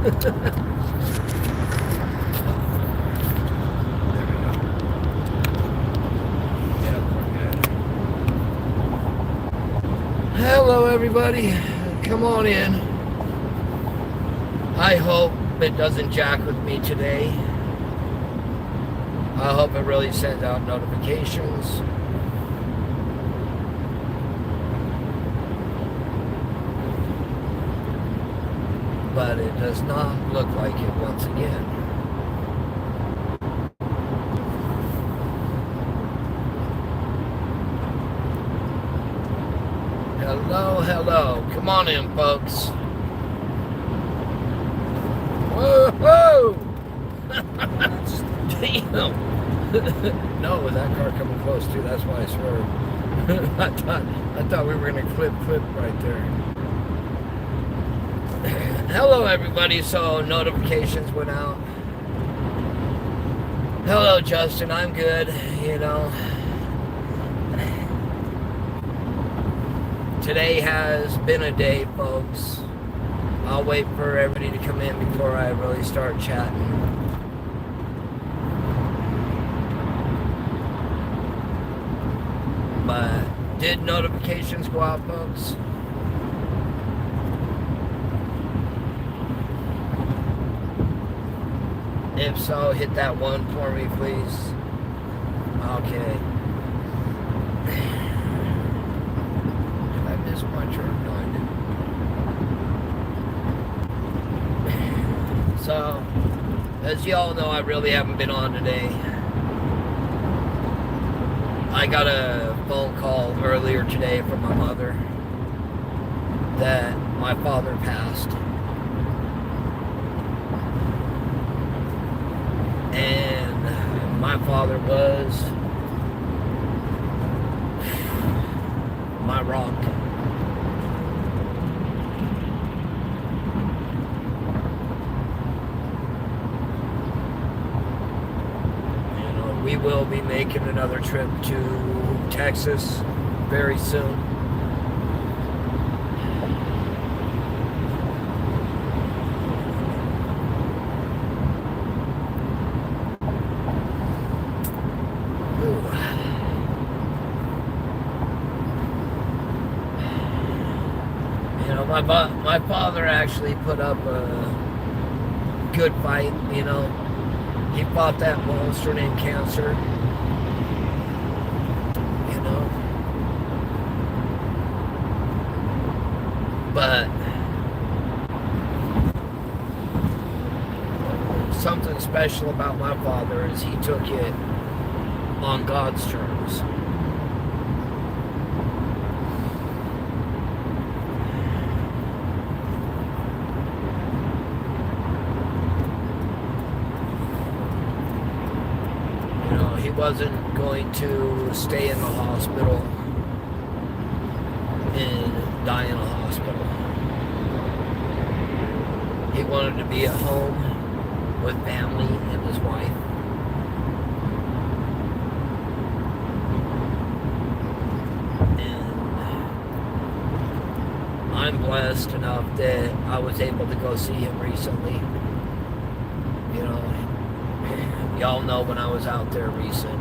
Hello, everybody. Come on in. I hope it doesn't jack with me today. I hope it really sends out notifications. But it does not look like it once again. Hello, hello. Come on in, folks. Whoa! Damn! No, with that car coming close too, that's why I swerved. I thought we were gonna clip right there. Hello, everybody. So notifications went out. Hello, Justin. I'm good. You know, today has been a day, folks. I'll wait for everybody to come in before I really start chatting. But did notifications go out, folks? If so, hit that one for me, please. Okay. Did I miss my turn? No, I didn't. So, as y'all know, I really haven't been on today. I got a phone call earlier today from my mother that my father passed. And my father was my rock. You know, we will be making another trip to Texas very soon. My father actually put up a good fight, you know. He fought that monster named cancer, you know. But something special about my father is he took it on God's terms. He wasn't going to stay in the hospital and die in a hospital. He wanted to be at home with family and his wife. And I'm blessed enough that I was able to go see him recently. You know, y'all know when I was out there recent.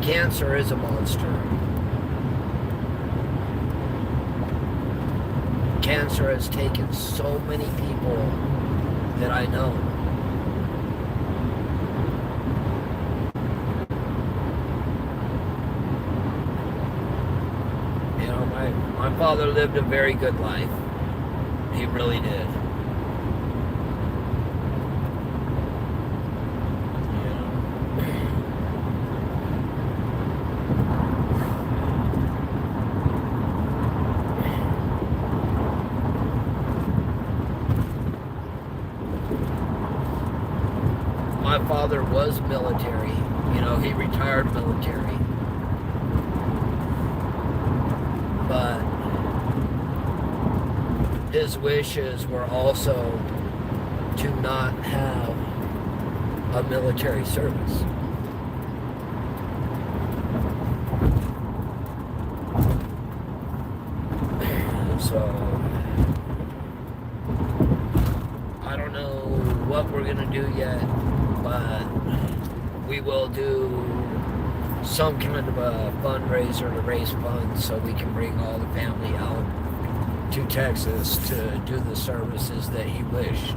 Cancer is a monster. Cancer has taken so many people that I know. You know, my father lived a very good life. He really did. My father was military. You know, he retired military. But his wishes were also to not have a military service. going to do yet, but we will do some kind of a fundraiser to raise funds so we can bring all the family out to Texas to do the services that he wished.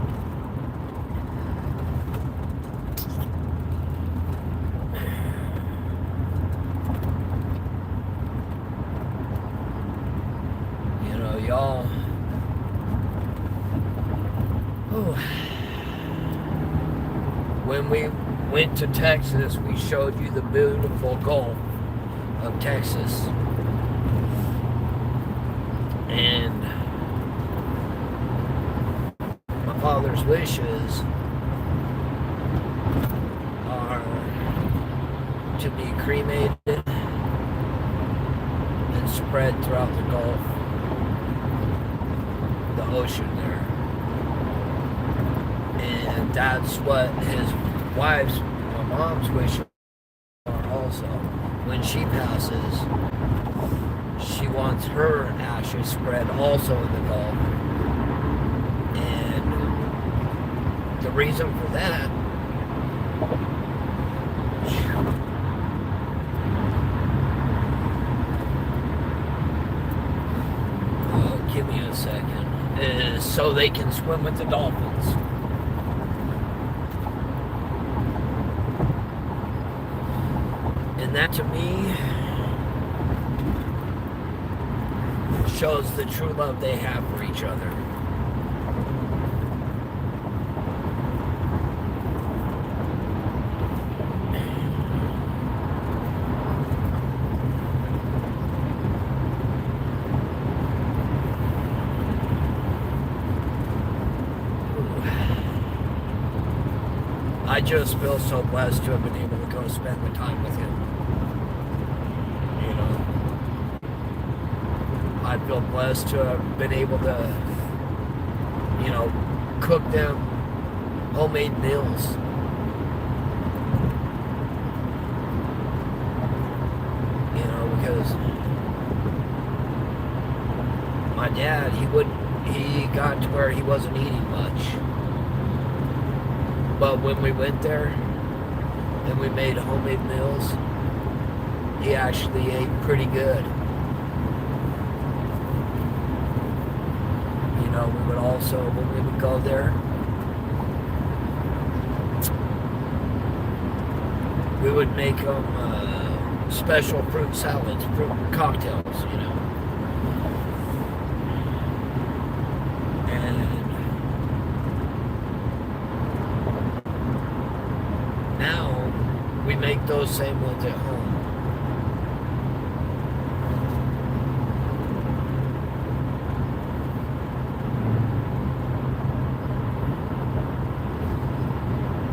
You know, y'all. Oh. When we went to Texas, we showed you the beautiful Gulf of Texas. And my father's wishes are to be cremated and spread throughout the Gulf, the ocean there. And that's what his wife's, my mom's wishes are also. When she passes, she wants her ashes spread also in the Gulf. And the reason for that, give me a second, is so they can swim with the dolphins. And that to me shows the true love they have for each other. I just feel so blessed to have been able to go spend the time with him. You know, I feel blessed to have been able to, you know, cook them homemade meals. You know, because my dad, he got to where he wasn't eating much. But when we went there and we made homemade meals, he actually ate pretty good. You know, we would also, when we would go there, we would make them special fruit salads, fruit cocktails, you know. We make those same ones at home.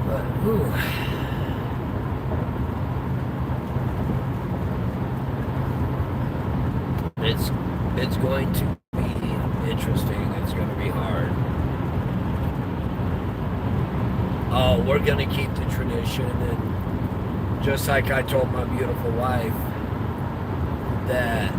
But, whew. It's going to be interesting. It's going to be hard. Oh, we're going to keep the tradition, and just like I told my beautiful wife that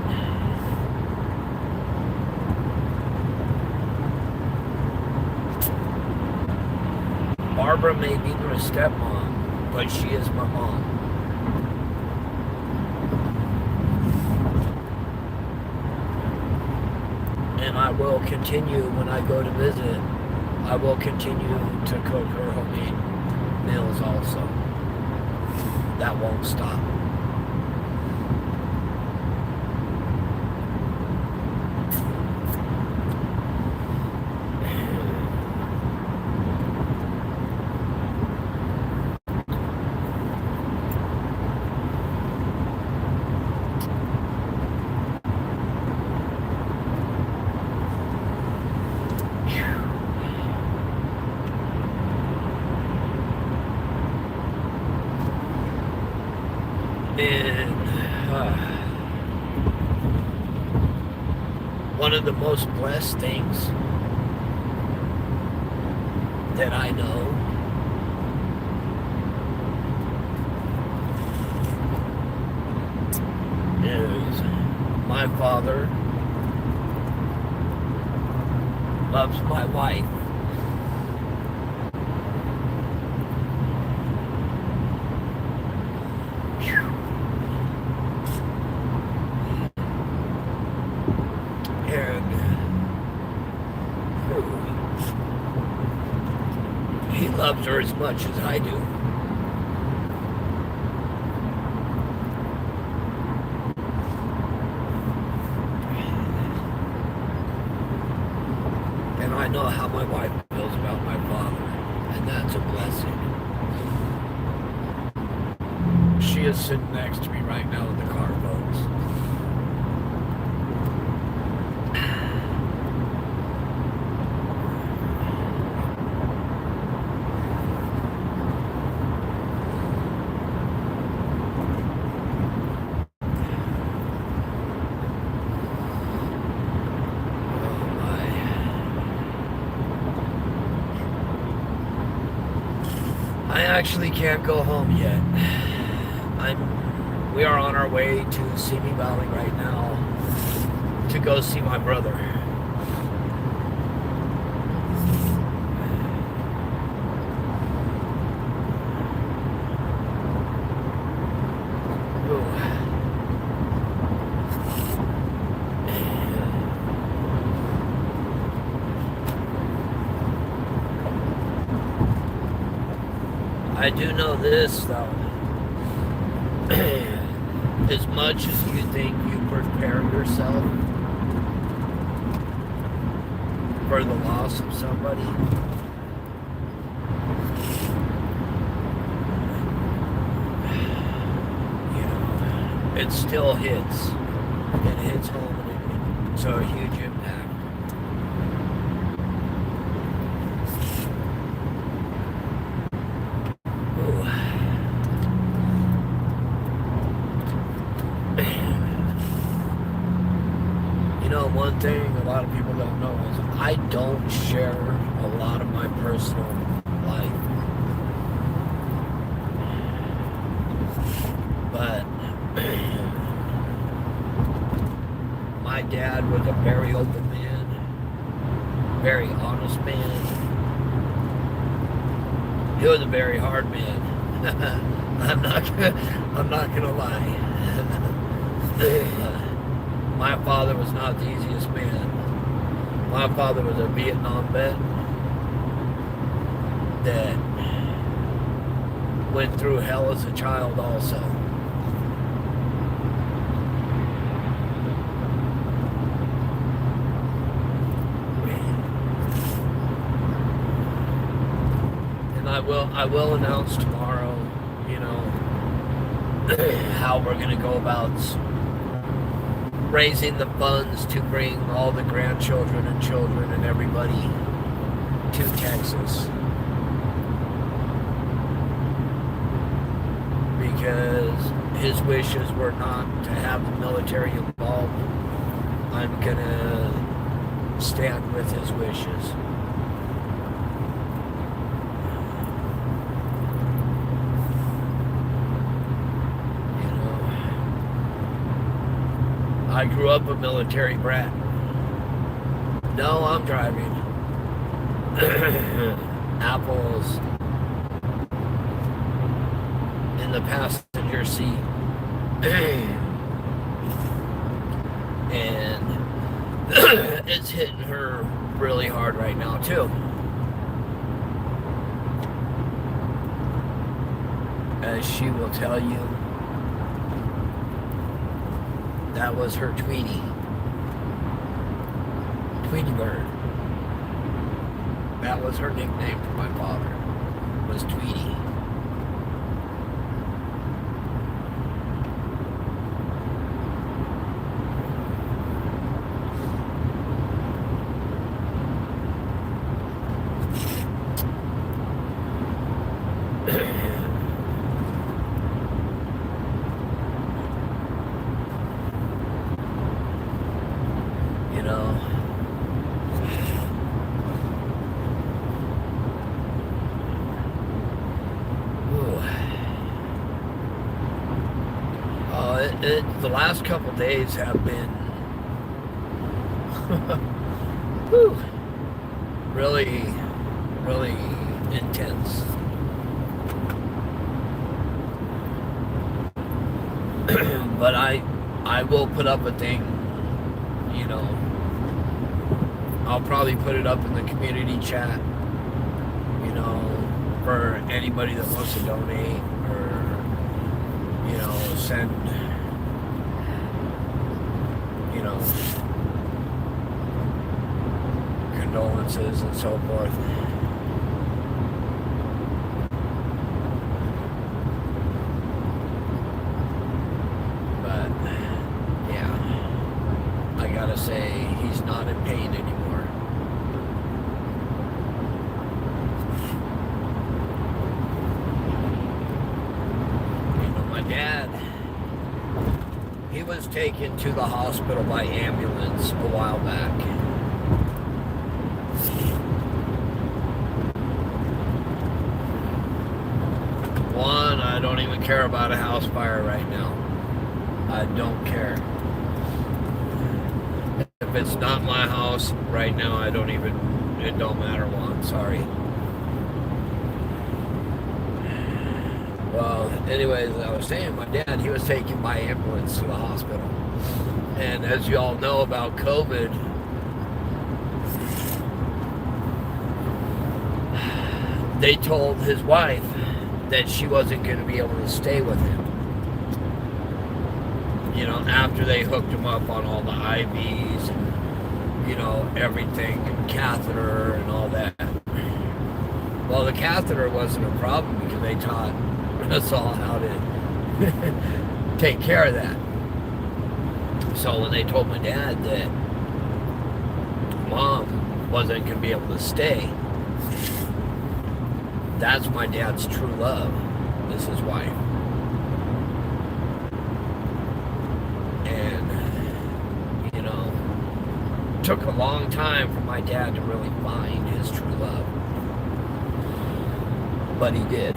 Barbara may be my stepmom, but she is my mom. And I will continue, when I go to visit, I will continue to cook her homemade meals also. That won't stop. And one of the most blessed things that I know is my father loves my wife loves her as much as I do. And I know how my wife feels about my father, and that's a blessing. She is sitting next to me right now in the car, folks. I actually can't go home yet. We are on our way to Simi Valley right now to go see my brother. I do know this, though. As much as you think you prepare yourself for the loss of somebody, you know, it still hits. It hits home, and it's a huge impact. One thing a lot of people don't know is I don't share a lot of my personal life. But my dad was a very open man, very honest man. He was a very hard man. I'm not gonna lie. My father was not the easiest man. My father was a Vietnam vet that went through hell as a child also. And I will announce tomorrow, you know, how we're gonna go about raising the funds to bring all the grandchildren and children and everybody to Texas. Because his wishes were not to have the military involved. I'm gonna stand with his wishes. I grew up a military brat. No, I'm driving. Apples in the passenger seat. And it's hitting her really hard right now, too. As she will tell you, that was her Tweety. Tweety Bird. That was her nickname for my father, was Tweety. The last couple days have been really, really intense. But I will put up a thing, you know. I'll probably put it up in the community chat, you know, for anybody that wants to donate or, send, condolences and so forth. But, yeah, I gotta say, he's not in pain anymore. My dad, he was taken to the hospital by ambulance a while back. One, I don't even care about a house fire right now. I don't care. If it's not my house right now, it don't matter one, sorry. Well, anyways, I was saying, my dad, he was taken by ambulance to the hospital. And as you all know about COVID, they told his wife that she wasn't going to be able to stay with him. After they hooked him up on all the IVs and, everything, and catheter and all that. Well, the catheter wasn't a problem because they taught us all how to take care of that. So when they told my dad that Mom wasn't going to be able to stay, that's my dad's true love, is his wife. And, took a long time for my dad to really find his true love. But he did.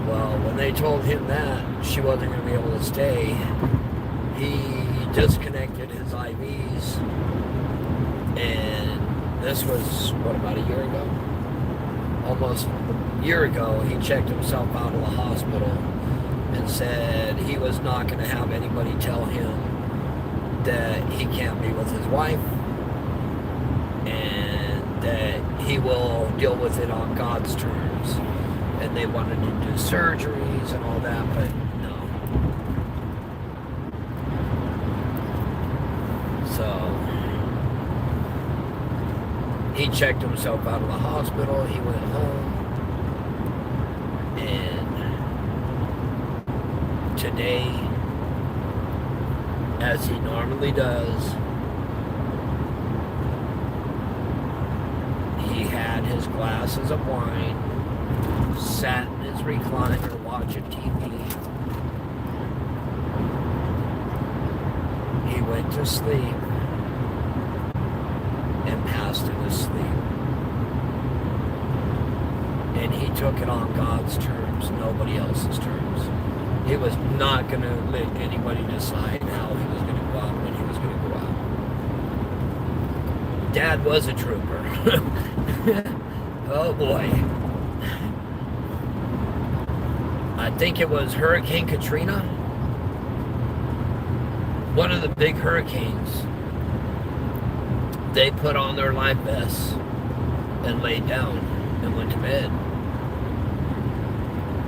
Well, when they told him that she wasn't going to be able to stay, he disconnected his IVs. And this was, about a year ago? Almost a year ago, he checked himself out of the hospital and said he was not going to have anybody tell him that he can't be with his wife and that he will deal with it on God's terms. And they wanted to do surgeries and all that, but no. So he checked himself out of the hospital, he went home, and today, as he normally does, he had his glasses of wine, sat in his recliner watching TV. He went to sleep and passed in his sleep. And he took it on God's terms, nobody else's terms. He was not going to let anybody decide how he was going to go out, when he was going to go out. Dad was a trooper. Oh boy. I think it was Hurricane Katrina. One of the big hurricanes. They put on their life vests and laid down and went to bed.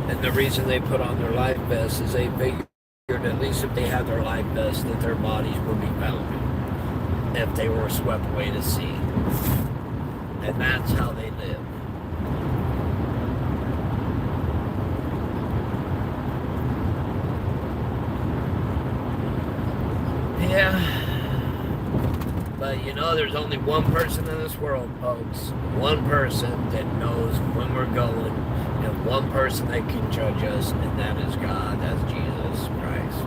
And the reason they put on their life vests is they figured at least if they had their life vests that their bodies would be found if they were swept away to sea. And that's how they lived. Yeah. But there's only one person in this world, folks. One person that knows when we're going. And one person that can judge us, and that is God. That's Jesus Christ.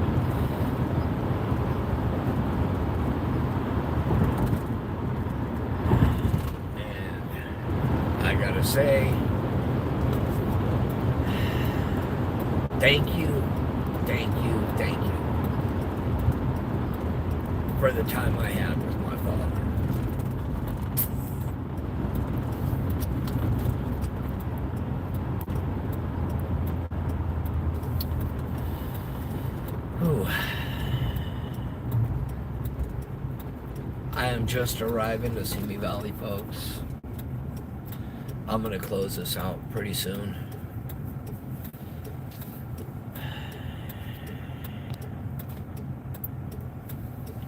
And I gotta say, thank you for the time I had with my father. Whew. I am just arriving to Simi Valley, folks. I'm going to close this out pretty soon.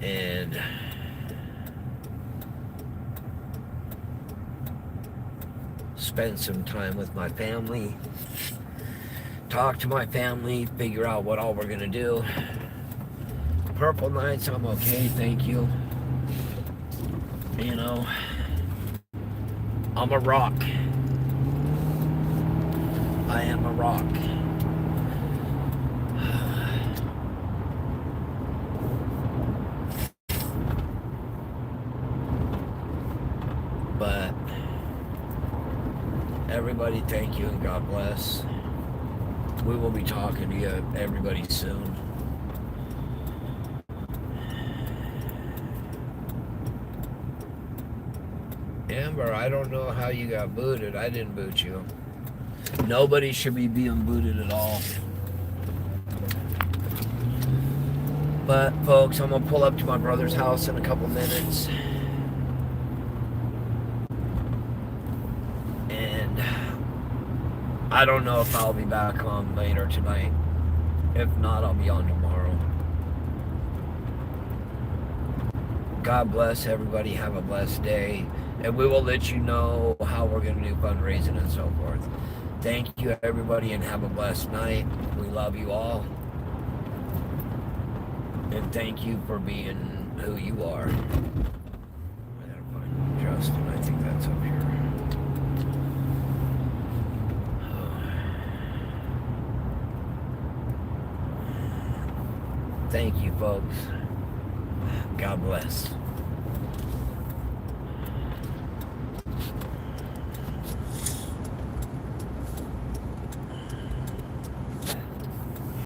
And spend some time with my family, talk to my family, figure out what all we're going to do. Purple Nights, I'm okay, thank you. You know, I'm a rock. I am a rock. But everybody, thank you and God bless. We will be talking to you, everybody, soon. Amber, I don't know how you got booted. I didn't boot you. Nobody should be being booted at all. But, folks, I'm going to pull up to my brother's house in a couple minutes. And I don't know if I'll be back on later tonight. If not, I'll be on tomorrow. God bless everybody. Have a blessed day. And we will let you know how we're going to do fundraising and so forth. Thank you, everybody, and have a blessed night. We love you all. And thank you for being who you are. I gotta find Justin. I think that's up here. Thank you, folks. God bless.